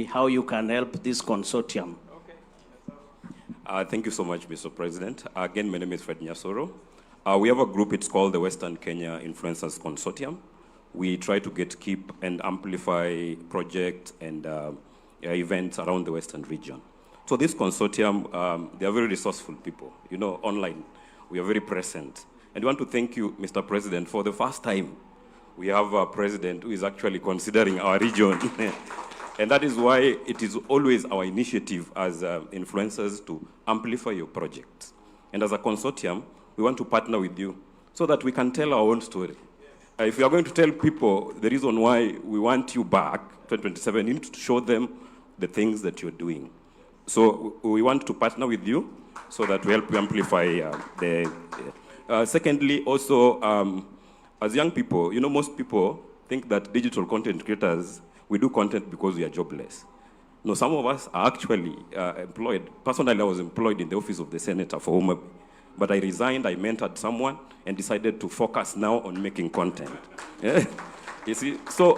how you can help this consortium. Thank you so much, Mr. President. Again, my name is Fred Nyasoro. We have a group, it's called the Western Kenya Influencers Consortium. We try to keep and amplify projects and events around the Western region. So this consortium, they are very resourceful people. You know, online, we are very present. And we want to thank you, Mr. President, for the first time we have a president who is actually considering our region. And that is why it is always our initiative as influencers to amplify your projects. And as a consortium, we want to partner with you so that we can tell our own story. If you are going to tell people the reason why we want you back, 2027, you need to show them the things that you're doing. So we want to partner with you so that we help you amplify secondly, also, as young people, you know, most people think that digital content creators, we do content because we are jobless. No, some of us are actually employed. Personally, I was employed in the office of the senator for Homa Bay. But I resigned, I mentored someone, and decided to focus now on making content. Yeah? You see, so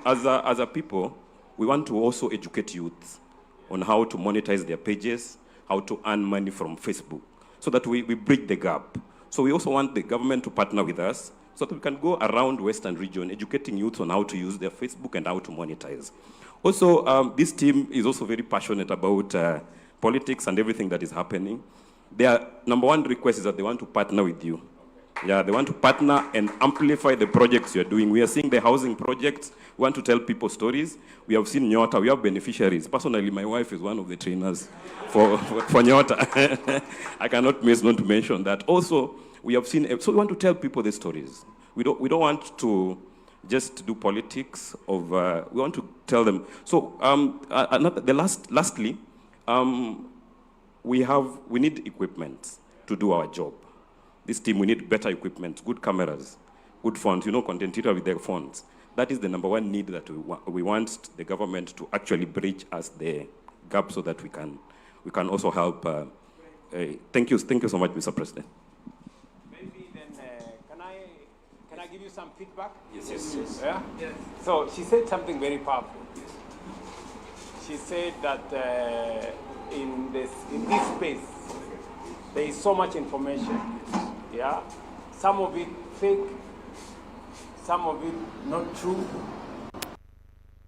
as a people, we want to also educate youth on how to monetize their pages, how to earn money from Facebook, so that we bridge the gap. So we also want the government to partner with us so that we can go around Western region educating youth on how to use their Facebook and how to monetize. Also, this team is also very passionate about politics and everything that is happening. Their number one request is that they want to partner with you. Yeah, they want to partner and amplify the projects you're doing. We are seeing the housing projects. We want to tell people stories. We have seen Nyota. We have beneficiaries. Personally, my wife is one of the trainers for Nyota. I cannot miss not to mention that. Also, we have seen, so we want to tell people the stories. We don't want to just do politics of, we want to tell them. So lastly, we need equipment to do our job. This team, we need better equipment, good cameras, good phones, you know, content creators with their phones. That is the number one need that we want the government to actually bridge us the gap so that we can also help. Thank you so much, Mr. President. Maybe then, can I give you some feedback? Yes. Yeah? Yes. So she said something very powerful. She said that in this space, there is so much information. Yeah, some of it fake, some of it not true.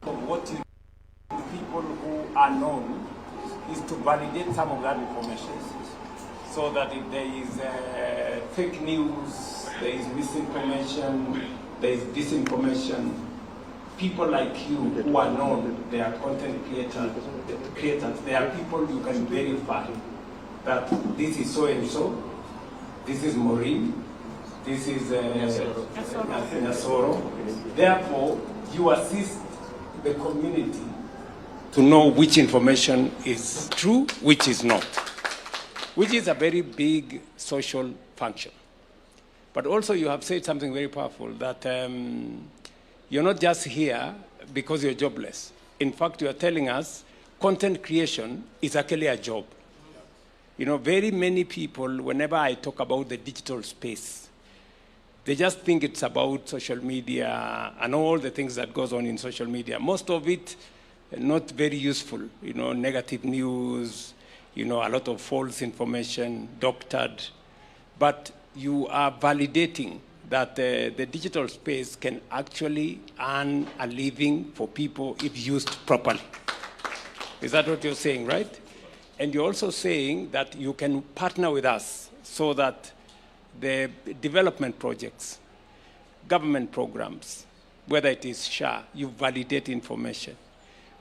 Of what you do, people who are known is to validate some of that information, so that if there is fake news, there is misinformation, there is disinformation, people like you who are known, they are content creators, they are people you can verify that this is so and so, this is Maureen, this is Nasoro. Therefore, you assist the community to know which information is true, which is not, which is a very big social function. But also you have said something very powerful, that you're not just here because you're jobless. In fact, you are telling us content creation is actually a job. You know, very many people, whenever I talk about the digital space, they just think it's about social media and all the things that goes on in social media. Most of it, not very useful. You know, negative news, you know, a lot of false information, doctored. But you are validating that the digital space can actually earn a living for people if used properly. Is that what you're saying, right? And you're also saying that you can partner with us so that the development projects, government programs, whether it is SHA, you validate information.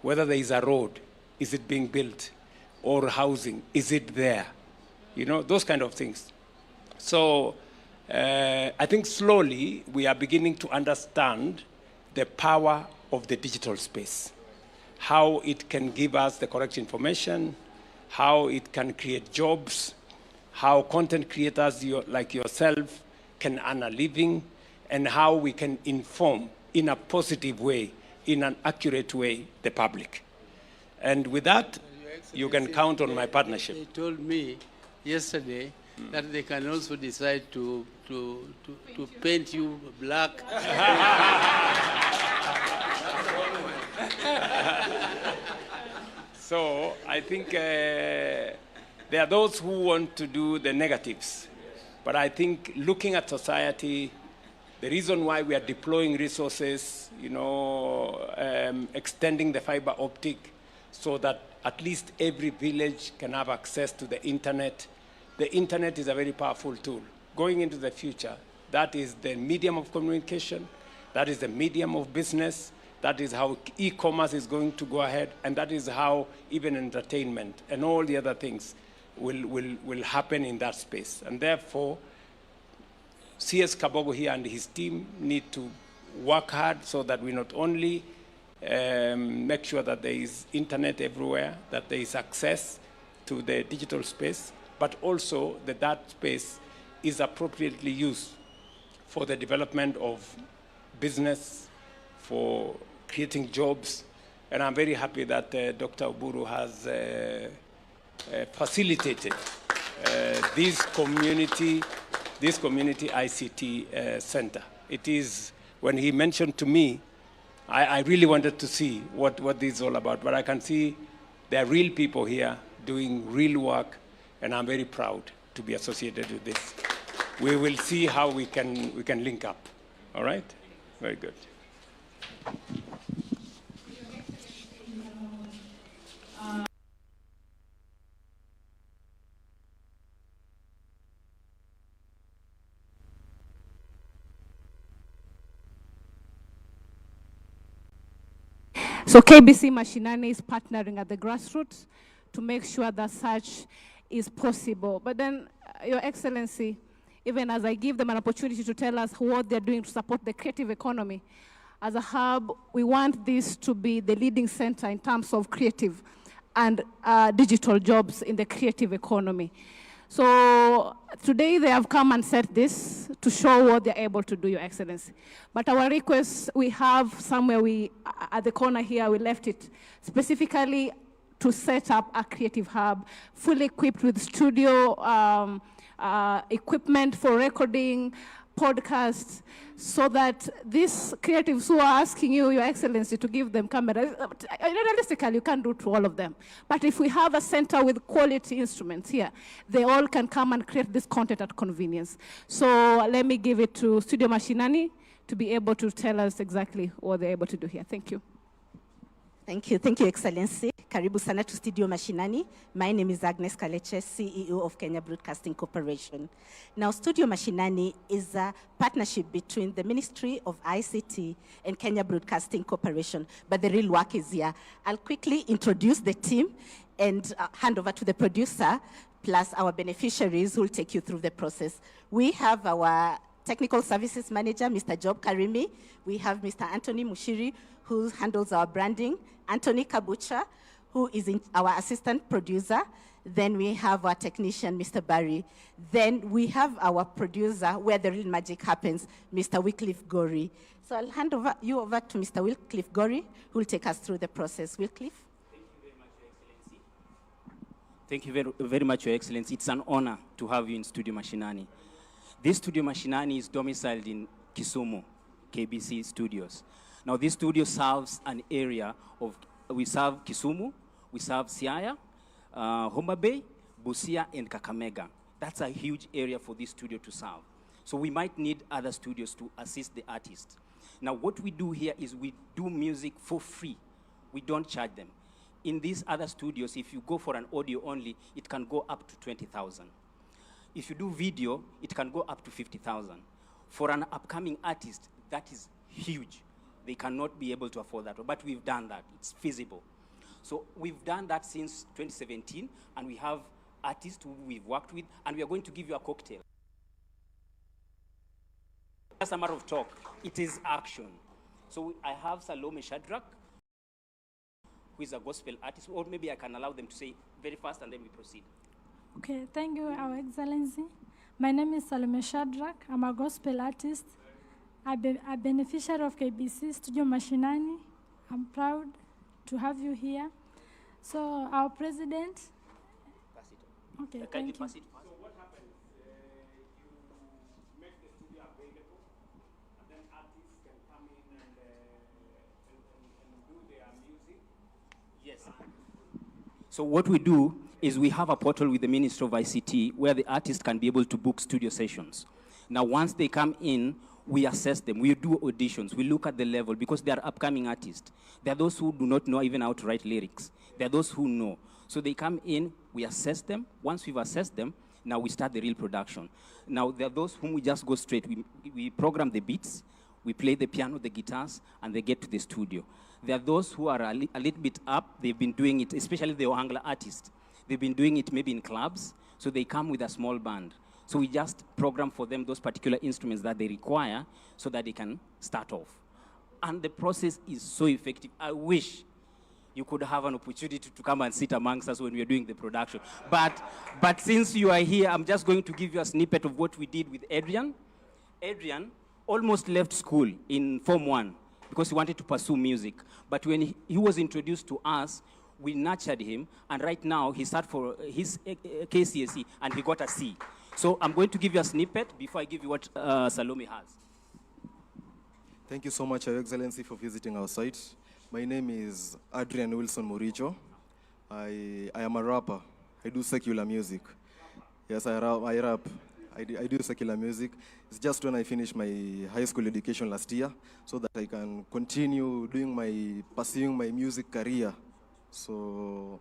Whether there is a road, is it being built? Or housing, is it there? You know, those kind of things. So I think slowly we are beginning to understand the power of the digital space, how it can give us the correct information, how it can create jobs, how content creators like yourself can earn a living, and how we can inform in a positive way, in an accurate way, the public. And with that, you can count on my partnership. They told me yesterday that they can also decide to paint you black. So I think there are those who want to do the negatives. But I think looking at society, the reason why we are deploying resources, extending the fiber optic so that at least every village can have access to the internet. The internet is a very powerful tool. Going into the future, that is the medium of communication, that is the medium of business, that is how e-commerce is going to go ahead, and that is how even entertainment and all the other things will happen in that space. And therefore, CS Kabogo here and his team need to work hard so that we not only make sure that there is internet everywhere, that there is access to the digital space, but also that that space is appropriately used for the development of business, for creating jobs. And I'm very happy that Dr. Oburu has facilitated this community ICT center. It is, when he mentioned to me, I really wanted to see what this is all about, but I can see there are real people here doing real work, and I'm very proud to be associated with this. We will see how we can link up. All right? Very good. So KBC Mashinani is partnering at the grassroots to make sure that such is possible. But then, Your Excellency, even as I give them an opportunity to tell us what they're doing to support the creative economy, as a hub, we want this to be the leading center in terms of creative and digital jobs in the creative economy. So today they have come and said this to show what they're able to do, Your Excellency. But our request, we have somewhere at the corner here, we left it specifically to set up a creative hub, fully equipped with studio equipment for recording, podcasts, so that these creatives who are asking you, Your Excellency, to give them cameras, realistically, you can't do it to all of them. But if we have a center with quality instruments here, they all can come and create this content at convenience. So let me give it to Studio Mashinani to be able to tell us exactly what they're able to do here. Thank you. Thank you, Excellency. Karibu sana to Studio Mashinani. My name is Agnes Kaleche, CEO of Kenya Broadcasting Corporation. Now, Studio Mashinani is a partnership between the Ministry of ICT and Kenya Broadcasting Corporation, but the real work is here. I'll quickly introduce the team and hand over to the producer, plus our beneficiaries who will take you through the process. We have our Technical Services Manager, Mr. Job Karimi. We have Mr. Anthony Mushiri, who handles our branding. Anthony Kabucha, who is our assistant producer. Then we have our technician, Mr. Barry. Then we have our producer, where the real magic happens, Mr. Wycliffe Gori. So I'll hand you over to Mr. Wycliffe Gori, who will take us through the process. Wycliffe? Thank you very much, Your Excellency. Thank you very much, Your Excellency. It's an honor to have you in Studio Mashinani. This Studio Mashinani is domiciled in Kisumu, KBC Studios. Now, this studio serves an area of, we serve Kisumu, we serve Siaya, Homa Bay, Busia, and Kakamega. That's a huge area for this studio to serve. So we might need other studios to assist the artists. Now, what we do here is we do music for free. We don't charge them. In these other studios, if you go for an audio only, it can go up to 20,000. If you do video, it can go up to 50,000. For an upcoming artist, that is huge. They cannot be able to afford that, but we've done that. It's feasible. So we've done that since 2017, and we have artists who we've worked with, and we are going to give you a cocktail. That's a matter of talk. It is action. So I have Salome Shadrach, who is a gospel artist, or maybe I can allow them to say very fast, and then we proceed. Okay, thank you, Our Excellency. My name is Salome Shadrach. I'm a gospel artist. I'm a beneficiary of KBC Studio Mashinani. I'm proud to have you here. So, our president. Pass it. Okay, thank you. Pass it. So what happens? You make the studio available, and then artists can come in and do their music. Yes. So what we do is we have a portal with the Ministry of ICT where the artists can be able to book studio sessions. Now, once they come in, we assess them. We do auditions. We look at the level because they are upcoming artists. There are those who do not know even how to write lyrics. There are those who know. So they come in, we assess them. Once we've assessed them, now we start the real production. Now, there are those whom we just go straight. We program the beats, we play the piano, the guitars, and they get to the studio. There are those who are a little bit up. They've been doing it, especially the Ohangla artists. They've been doing it maybe in clubs, so they come with a small band. So we just program for them those particular instruments that they require so that they can start off. And the process is so effective. I wish you could have an opportunity to come and sit amongst us when we are doing the production. But since you are here, I'm just going to give you a snippet of what we did with Adrian. Adrian almost left school in Form 1 because he wanted to pursue music. But when he was introduced to us, we nurtured him, and right now he sat for his KCSE, and he got a C. So I'm going to give you a snippet before I give you what Salome has. Thank you so much, Your Excellency, for visiting our site. My name is Adrian Wilson Muricho. I am a rapper. I do secular music. Yes, I rap. I do secular music. It's just when I finished my high school education last year so that I can continue pursuing my music career. So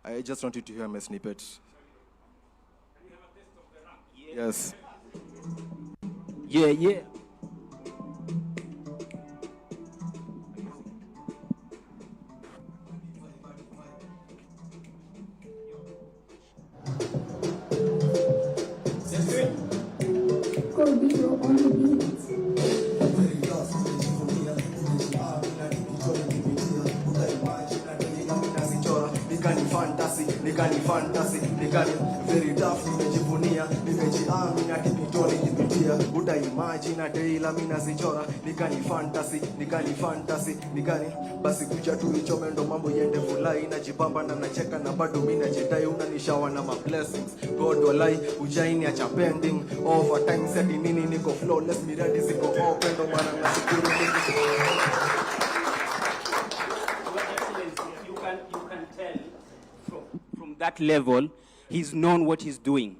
I just wanted to hear my snippet. Can you have a taste of the rap? Yes. Yeah. Nikani fantasy, nikani very tough, nimejivunia, nimejiamini kipitoni kipitia, uta imagine a day la mina zichora, nikani fantasy, nikani basi kuja tu ichome ndo mambo yende fulai, najibamba na nacheka na bado mimi najidai, unanishawa na my blessings, God walai, ujaini acha pending, over time said nini niko flawless, miradi ziko open, ndo maana nashukuru You can tell from that level, he's known what he's doing.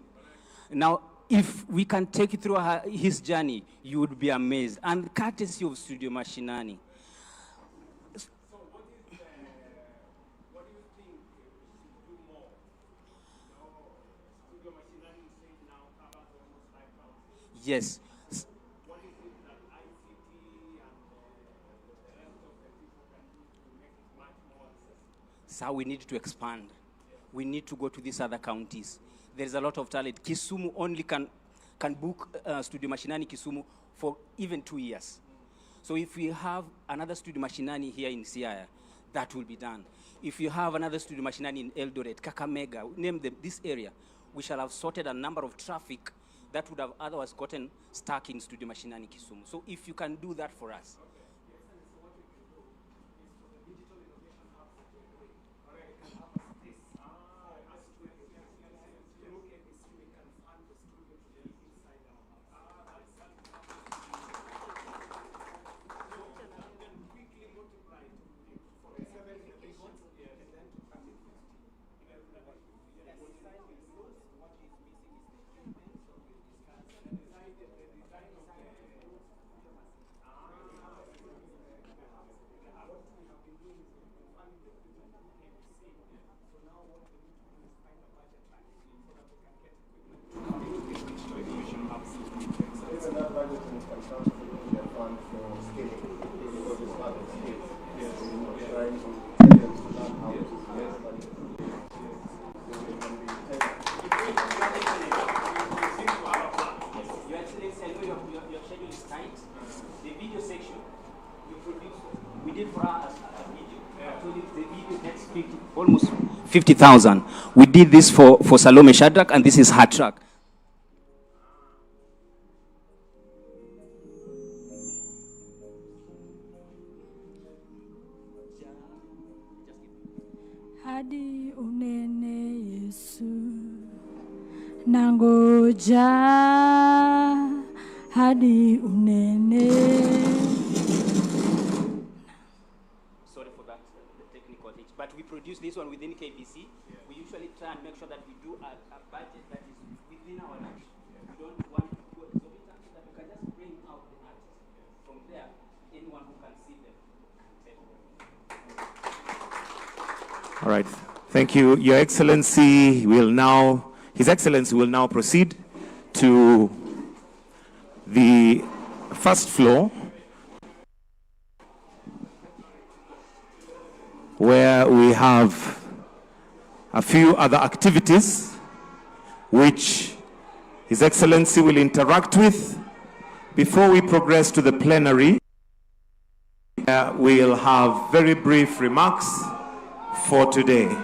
Now, if we can take you through his journey, you would be amazed. And courtesy of Studio Mashinani. So what do you think we should do more? Studio Mashinani says now covers almost 5,000. Yes. What is it that ICT and the rest of the people can do to make it much more accessible? So we need to expand. We need to go to these other counties. There's a lot of talent. Kisumu only can book Studio Mashinani Kisumu for even 2 years. So if we have another Studio Mashinani here in Siaya, that will be done. If you have another Studio Mashinani in Eldoret, Kakamega, name them, this area, we shall have sorted a number of traffic that would have otherwise gotten stuck in Studio Mashinani Kisumu. So if you can do that for us. Almost 50,000. We did this for Salome Shadrach, and this is her track. Hadi unene Yesu nangoja, hadi unene. Sorry for that, the technical hitch, but we produce this one within KBC, we usually try and make sure that we do a budget that is within our reach. We don't want to go exorbitant, so that we can just bring out the artists. From there, anyone who can see them can take them. All right. Thank you. Your Excellency will now, His Excellency will now proceed to the first floor, where we have a few other activities which His Excellency will interact with. Before we progress to the plenary, we'll have very brief remarks for today.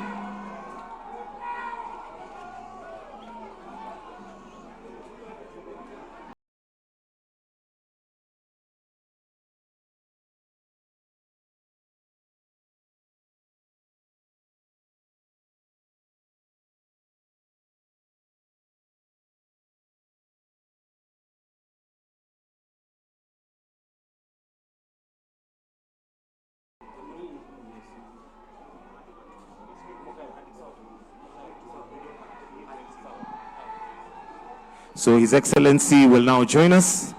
So His Excellency will now join us.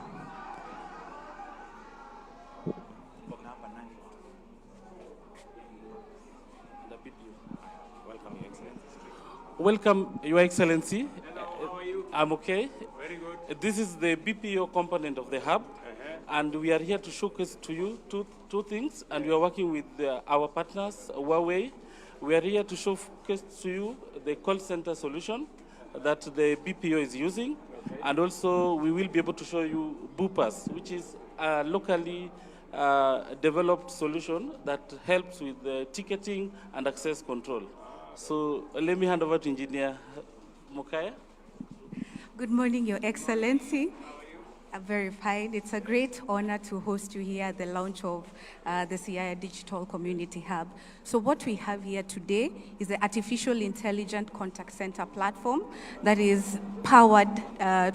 Welcome, Your Excellency. Hello, how are you? I'm okay. Very good. This is the BPO component of the hub, and we are here to showcase to you two things, and we are working with our partners, Huawei. We are here to showcase to you the call center solution that the BPO is using, and also we will be able to show you Boopers, which is a locally developed solution that helps with the ticketing and access control. So let me hand over to Engineer Mukaya. Good morning, Your Excellency. I'm very fine. It's a great honor to host you here at the launch of the Siaya Digital Community Hub. So what we have here today is the Artificial Intelligent Contact Center platform that is powered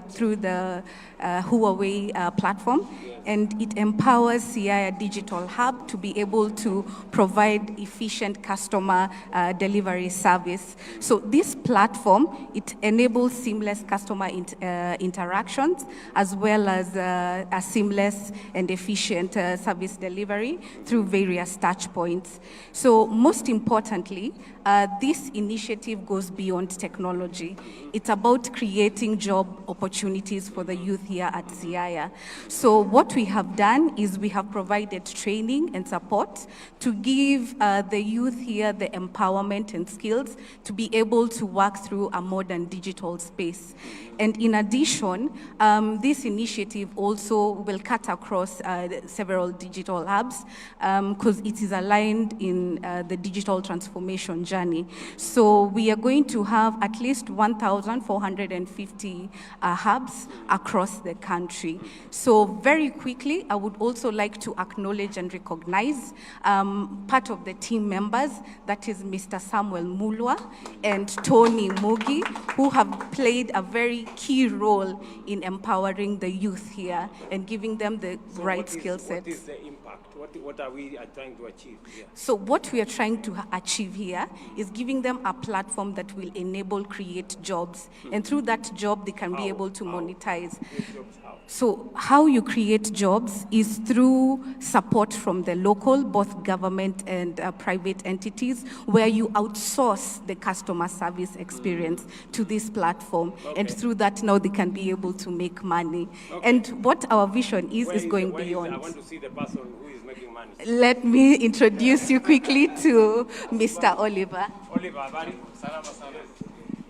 through the Huawei platform, and it empowers Siaya Digital Hub to be able to provide efficient customer delivery service. So this platform, it enables seamless customer interactions as well as a seamless and efficient service delivery through various touch points. So most importantly, this initiative goes beyond technology. It's about creating job opportunities for the youth here at Siaya. So what we have done is we have provided training and support to give the youth here the empowerment and skills to be able to work through a modern digital space. And in addition, this initiative also will cut across several digital hubs because it is aligned in the digital transformation journey. So we are going to have at least 1,450 hubs across the country. So very quickly, I would also like to acknowledge and recognize part of the team members, that is Mr. Samuel Mulwa and Tony Mugi, who have played a very key role in empowering the youth here and giving them the right skill sets. What is the impact? What are we trying to achieve here? So what we are trying to achieve here is giving them a platform that will enable create jobs. And through that job, they can be able to monetize. So how you create jobs is through support from the local, both government and private entities, where you outsource the customer service experience to this platform. And through that, now they can be able to make money. And what our vision is going beyond. I want to see the person who is making money. Let me introduce you quickly to Mr. Oliver. Oliver, salama sana.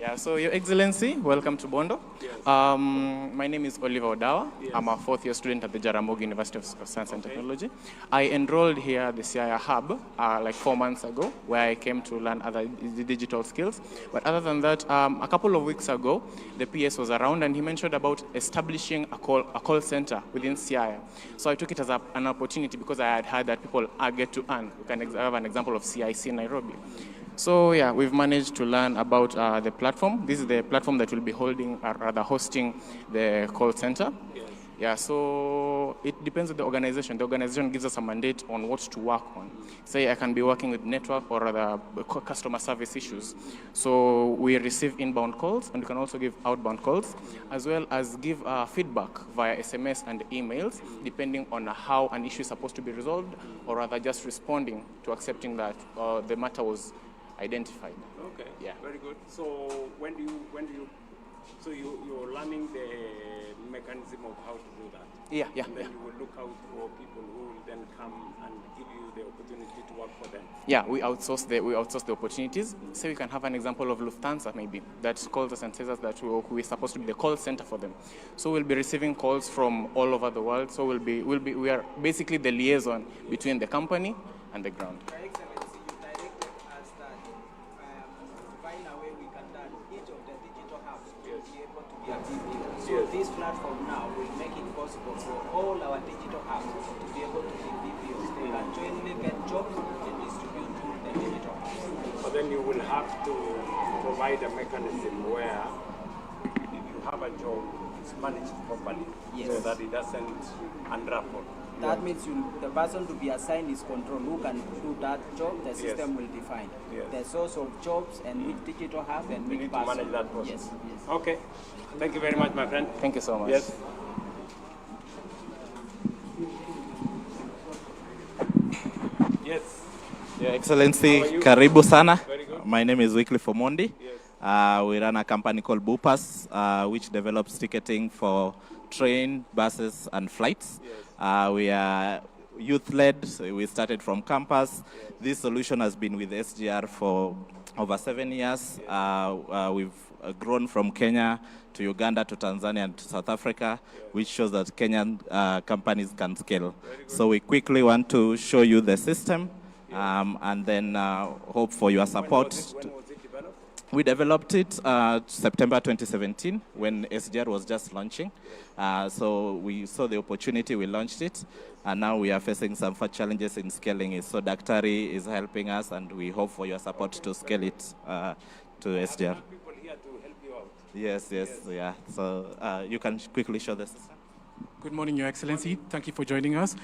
Yeah, so Your Excellency, welcome to Bondo. Yes. My name is Oliver Odawa. Yes. I'm a fourth-year student at the AJAABU University of Science and Technology. I enrolled here at the Siaya Hub like 4 months ago, where I came to learn other digital skills. But other than that, a couple of weeks ago, the PS was around and he mentioned about establishing a call center within Siaya. So I took it as an opportunity because I had heard that people get to earn. We can have an example of CIC Nairobi. So yeah, we've managed to learn about the platform. This is the platform that will be hosting the call center. Yes. Yeah, so it depends on the organization. The organization gives us a mandate on what to work on. Say I can be working with network or other customer service issues. So we receive inbound calls, and we can also give outbound calls, as well as give feedback via SMS and emails, depending on how an issue is supposed to be resolved, or rather just responding to accepting that the matter was identified. Okay. Yeah. Very good. So when do you so you're learning the mechanism of how to do that? Yeah. And then you will look out for people who will then come and give you the opportunity to work for them. Yeah, we outsource the opportunities. So we can have an example of Lufthansa maybe that calls us and says us that we're supposed to be the call center for them. So we'll be receiving calls from all over the world. So we are basically the liaison between the company and the ground. Your Excellency, you directed us that to find a way we can turn each of the digital hubs to be able to be a BPO. So this platform now will make it possible for all our digital hubs to be able to be BPOs. They can jointly get jobs and distribute to the digital hubs. But then you will have to provide a mechanism where if you have a job, it's managed properly so that it doesn't unravel. That means the person to be assigned is control. Who can do that job, the system will define. The source of jobs and which digital hub and which person. Manage that process. Yes. Okay. Thank you very much, my friend. Thank you so much. Yes. Yes. Your Excellency, karibu sana. My name is Wycliffe Omondi. We run a company called Bupas, which develops ticketing for train, buses, and flights. We are youth-led. We started from campus. This solution has been with SGR for over 7 years. We've grown from Kenya to Uganda to Tanzania and to South Africa, which shows that Kenyan companies can scale. So we quickly want to show you the system and then hope for your support. We developed it September 2017 when SGR was just launching. So we saw the opportunity, we launched it, and now we are facing some challenges in scaling it. So Daktari is helping us, and we hope for your support to scale it to SGR. People here to help you out. Yes, yeah. So you can quickly show this. Good morning, Your Excellency. Thank you for joining us.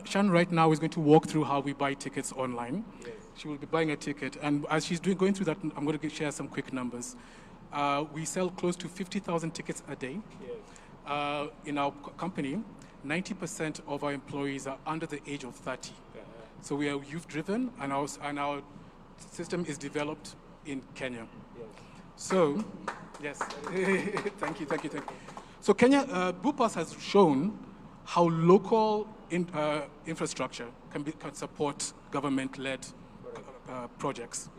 Shan right now is going to walk through how we buy tickets online. She will be buying a ticket, and as she's going through that, I'm going to share some quick numbers. We sell close to 50,000 tickets a day. In our company, 90% of our employees are under the age of 30. So we are youth-driven, and our system is developed in Kenya. So, yes, thank you. So Kenya, Bupas has shown how local infrastructure can support government-led projects.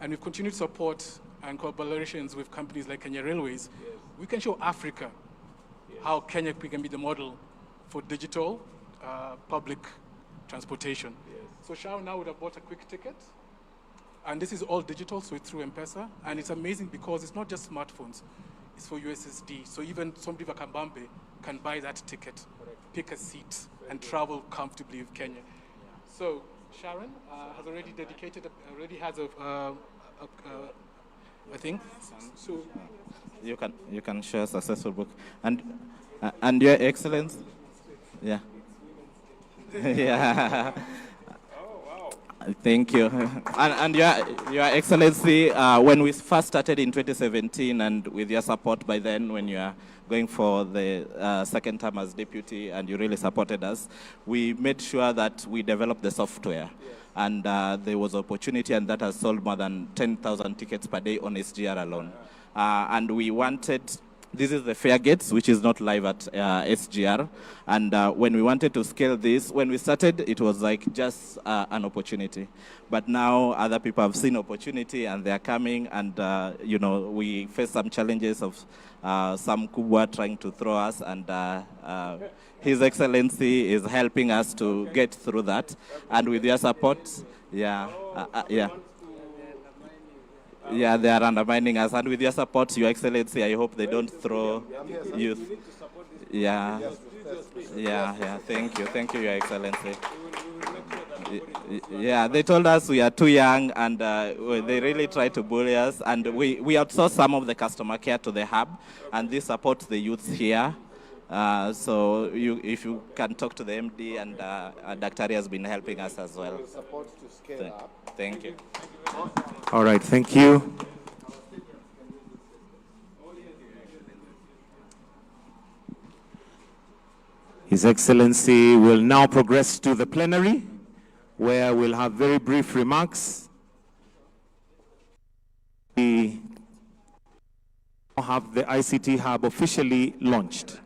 And we've continued support and collaborations with companies like Kenya Railways. We can show Africa how Kenya can be the model for digital public transportation. So Sharon now would have bought a quick ticket. And this is all digital, so it's through M-Pesa. And it's amazing because it's not just smartphones. It's for USSD. So even somebody like Kambambe can buy that ticket, pick a seat, and travel comfortably with Kenya. So Sharon has already has a thing. So You can share a successful book. And Your Excellency, yeah. Yeah. Thank you. And Your Excellency, when we first started in 2017, and with your support by then, when you are going for the second term as deputy, and you really supported us, we made sure that we developed the software. And there was opportunity, and that has sold more than 10,000 tickets per day on SGR alone. And we wanted, this is the fare gates, which is not live at SGR. And when we wanted to scale this, when we started, it was like just an opportunity. But now other people have seen opportunity, and they're coming, and we face some challenges of some kubwa trying to throw us, and His Excellency is helping us to get through that. And with your support, yeah. Yeah, they are undermining us. And with your support, Your Excellency, I hope they don't throw youth. Yeah. Thank you, Your Excellency. Yeah, they told us we are too young, and they really try to bully us. And we outsource some of the customer care to the hub, and this supports the youths here. So if you can talk to the MD, and Daktari has been helping us as well. Support to scale up. Thank you. All right, thank you. His Excellency will now progress to the plenary, where we'll have very brief remarks. We have the ICT Hub officially launched.